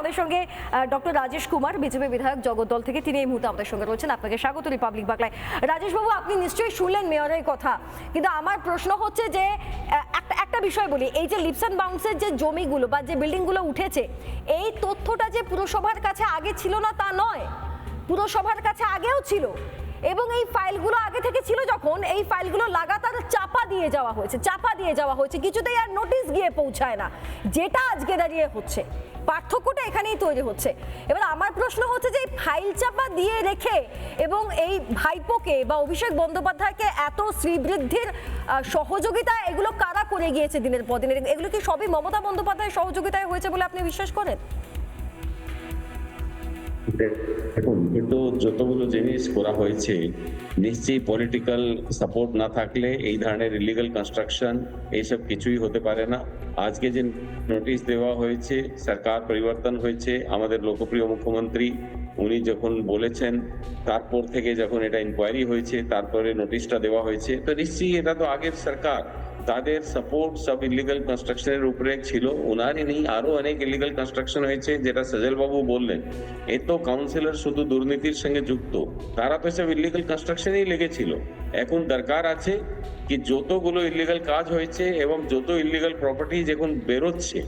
আমাদের সঙ্গে doctor Rajesh Kumar, BJP বিধায়ক জগদ্দল থেকে, তিনি এই মুহূর্তে আমাদের সঙ্গে রয়েছেন। আপনাকে স্বাগত রিপাবলিক বাংলায়। রাজেশ বাবু, আপনি নিশ্চয়ই শুনলেন মেয়রের কথা, কিন্তু আমার প্রশ্ন হচ্ছে যে একটা বিষয় বলি, এই যে লিপস অ্যান্ড বাউন্সের যে জমিগুলো বা যে বিল্ডিংগুলো উঠেছে, এই তথ্যটা যে পুরসভার কাছে আগে ছিল না তা নয়, পুরসভার কাছে আগেও ছিল, এবং এই ফাইলগুলো আগে থেকে ছিল। যখন এই ফাইলগুলো লাগাতার চাপা দিয়ে যাওয়া হয়েছে, কিছুতেই আর নোটিশ গিয়ে পৌঁছায় না, যেটা আজকে দাঁড়িয়ে হচ্ছে। পার্থক্যটা এখানেই তৈরি হচ্ছে। এবার আমার প্রশ্ন হচ্ছে যে ফাইল চাপা দিয়ে রেখে এবং এই ভাইপোকে বা অভিষেক বন্দ্যোপাধ্যায়কে এত শ্রীবৃদ্ধির সহযোগিতা, এগুলো কারা করে গিয়েছে দিনের পর দিন? এগুলো কি সবই মমতা বন্দ্যোপাধ্যায়ের সহযোগিতায় হয়েছে বলে আপনি বিশ্বাস করেন? দেখুন, কিন্তু যতগুলো জিনিস করা হয়েছে, নিশ্চয়ই পলিটিক্যাল সাপোর্ট না থাকলে এই ধরনের ইলিগাল কনস্ট্রাকশন এইসব কিছুই হতে পারে না। আজকে যে নোটিশ দেওয়া হয়েছে, সরকার পরিবর্তন হয়েছে, আমাদের লোকপ্রিয় মুখ্যমন্ত্রী উনি যখন বলেছেন, তারপর থেকে যখন এটা ইনকোয়ারি হয়েছে, তারপরে নোটিশটা দেওয়া হয়েছে, তো নিশ্চয়ই এটা তো আগের সরকার, তাদের সাপোর্ট সব ইলিগাল কনস্ট্রাকশনের উপরে ছিল। ওনারই নেই, আরো অনেক ইলিগাল কনস্ট্রাকশন হয়েছে, যেটা সজল বাবু বললেন। এ তো কাউন্সিলর শুধু দুর্নীতির সঙ্গে যুক্ত, তারা তো সব ইলিগাল কনস্ট্রাকশনেই লেগেছিল। এখন দরকার আছে কি যতগুলো ইলিগাল কাজ হয়েছে এবং যত ইলিগাল প্রপার্টি যখন বেরোচ্ছে,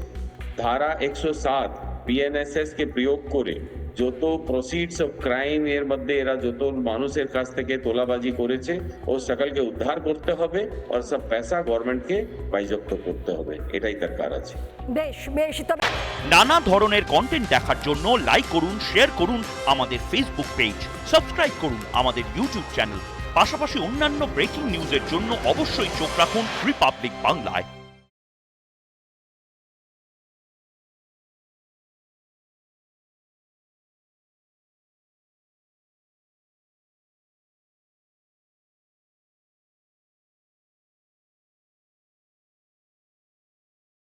ধারা 107 বিএনএসএস কে প্রয়োগ করে যত প্রসিডস অফ ক্রাইম এর মধ্যে এরা যত মানুষের কাছ থেকে তোলাবাজি করেছে, ও সকলকে উদ্ধার করতে হবে, আর সব পয়সা গভর্নমেন্টকে বাজেয়াপ্ত করতে হবে। এটাই দরকার আছে। বেশ বেশ। তবে নানা ধরনের কন্টেন্ট দেখার জন্য লাইক করুন, শেয়ার করুন আমাদের ফেসবুক পেজ, সাবস্ক্রাইব করুন আমাদের ইউটিউব চ্যানেল। পাশাপাশি অন্যান্য ব্রেকিং নিউজের জন্য অবশ্যই চোখ রাখুন রিপাবলিক বাংলায়।